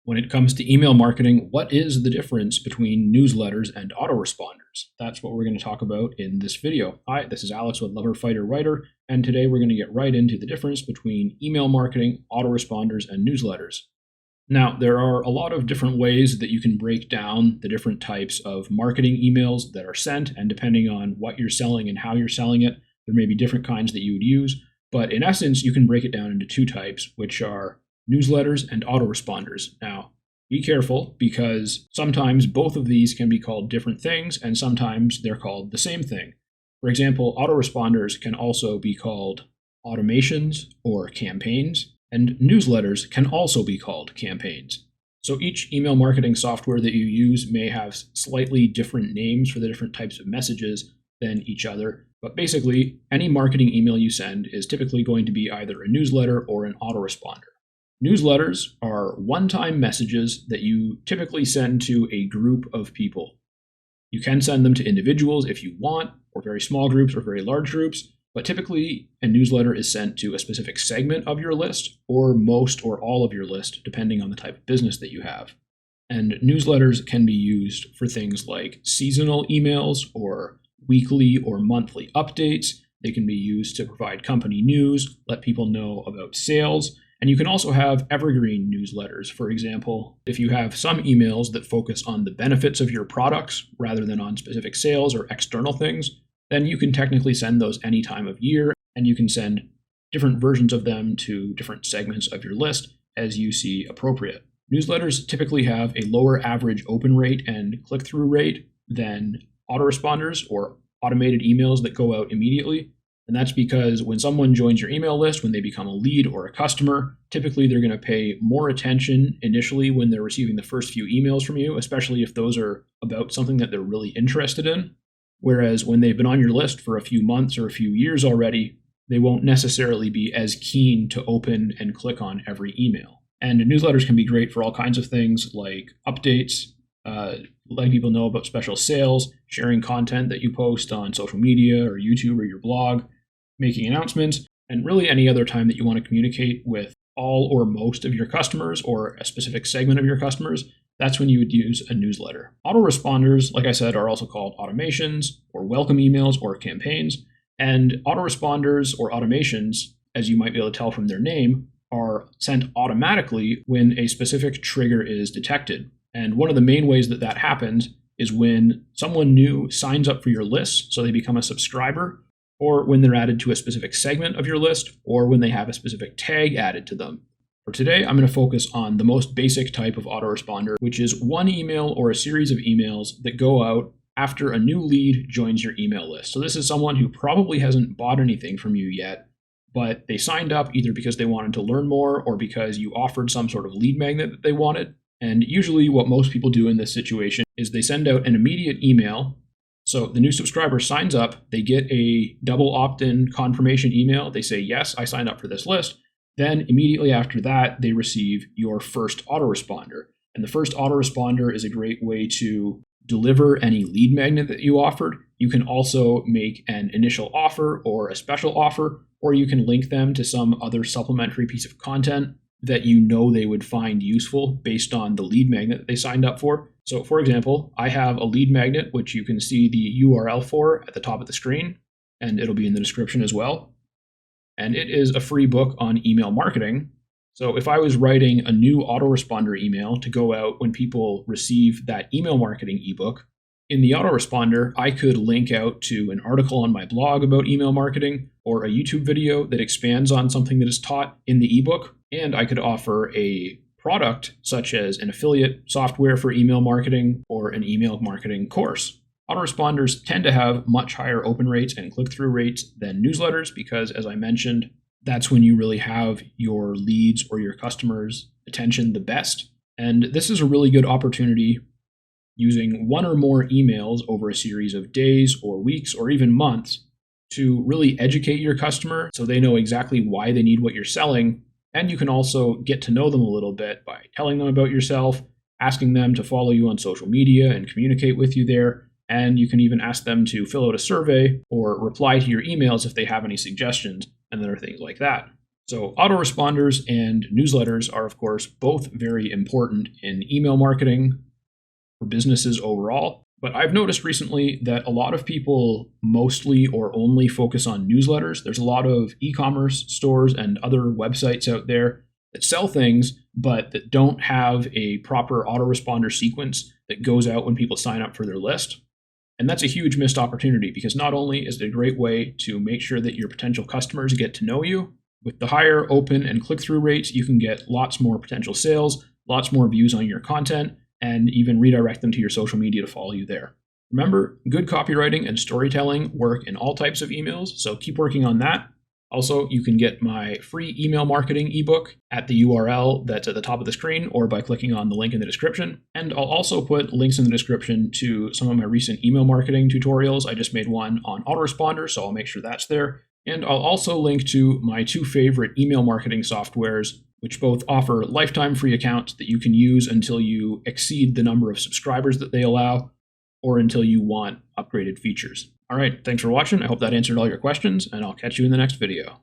When it comes to email marketing, what is the difference between newsletters and autoresponders? That's what we're going to talk about in this video. Hi, this is Alex with Lover Fighter Writer, and today we're going to get right into the difference between email marketing, autoresponders, and newsletters. Now, there are a lot of different ways that you can break down the different types of marketing emails that are sent, and depending on what you're selling and how you're selling it, there may be different kinds that you would use. But in essence, you can break it down into two types, which are newsletters and autoresponders. Now, be careful because sometimes both of these can be called different things and sometimes they're called the same thing. For example, autoresponders can also be called automations or campaigns, and newsletters can also be called campaigns. So each email marketing software that you use may have slightly different names for the different types of messages than each other. But basically, any marketing email you send is typically going to be either a newsletter or an autoresponder. Newsletters are one-time messages that you typically send to a group of people. You can send them to individuals if you want, or very small groups or very large groups, but typically a newsletter is sent to a specific segment of your list, or most or all of your list, depending on the type of business that you have. And newsletters can be used for things like seasonal emails or weekly or monthly updates. They can be used to provide company news, let people know about sales. And you can also have evergreen newsletters. For example, if you have some emails that focus on the benefits of your products rather than on specific sales or external things, then you can technically send those any time of year, and you can send different versions of them to different segments of your list as you see appropriate. Newsletters typically have a lower average open rate and click-through rate than autoresponders or automated emails that go out immediately. And that's because when someone joins your email list, when they become a lead or a customer, typically they're going to pay more attention initially when they're receiving the first few emails from you, especially if those are about something that they're really interested in. Whereas when they've been on your list for a few months or a few years already, they won't necessarily be as keen to open and click on every email. And newsletters can be great for all kinds of things like updates, letting people know about special sales, sharing content that you post on social media or YouTube or your blog, making announcements, and really any other time that you want to communicate with all or most of your customers or a specific segment of your customers. That's when you would use a newsletter. Autoresponders, like I said, are also called automations or welcome emails or campaigns. And autoresponders or automations, as you might be able to tell from their name, are sent automatically when a specific trigger is detected. And one of the main ways that that happens is when someone new signs up for your list, so they become a subscriber, or when they're added to a specific segment of your list, or when they have a specific tag added to them. For today, I'm going to focus on the most basic type of autoresponder, which is one email or a series of emails that go out after a new lead joins your email list. So this is someone who probably hasn't bought anything from you yet, but they signed up either because they wanted to learn more or because you offered some sort of lead magnet that they wanted. And usually what most people do in this situation is they send out an immediate email. So the new subscriber signs up, they get a double opt-in confirmation email. They say, yes, I signed up for this list. Then immediately after that, they receive your first autoresponder. And the first autoresponder is a great way to deliver any lead magnet that you offered. You can also make an initial offer or a special offer, or you can link them to some other supplementary piece of content that you know they would find useful based on the lead magnet that they signed up for. So for example, I have a lead magnet, which you can see the URL for at the top of the screen, and it'll be in the description as well. And it is a free book on email marketing. So if I was writing a new autoresponder email to go out when people receive that email marketing ebook, in the autoresponder, I could link out to an article on my blog about email marketing or a YouTube video that expands on something that is taught in the ebook. And I could offer a product such as an affiliate software for email marketing or an email marketing course. Autoresponders tend to have much higher open rates and click-through rates than newsletters because, as I mentioned, that's when you really have your leads or your customers' attention the best. And this is a really good opportunity using one or more emails over a series of days or weeks or even months to really educate your customer so they know exactly why they need what you're selling. And you can also get to know them a little bit by telling them about yourself, asking them to follow you on social media and communicate with you there. And you can even ask them to fill out a survey or reply to your emails if they have any suggestions and other things like that. So autoresponders and newsletters are, of course, both very important in email marketing for businesses overall. But I've noticed recently that a lot of people mostly or only focus on newsletters. There's a lot of e-commerce stores and other websites out there that sell things, but that don't have a proper autoresponder sequence that goes out when people sign up for their list. And that's a huge missed opportunity because not only is it a great way to make sure that your potential customers get to know you, with the higher open and click-through rates, you can get lots more potential sales, lots more views on your content, and even redirect them to your social media to follow you there. Remember, good copywriting and storytelling work in all types of emails, so keep working on that. Also, you can get my free email marketing ebook at the URL that's at the top of the screen or by clicking on the link in the description. And I'll also put links in the description to some of my recent email marketing tutorials. I just made one on Autoresponder, so I'll make sure that's there. And I'll also link to my two favorite email marketing softwares, which both offer lifetime free accounts that you can use until you exceed the number of subscribers that they allow, or until you want upgraded features. All right, thanks for watching. I hope that answered all your questions, and I'll catch you in the next video.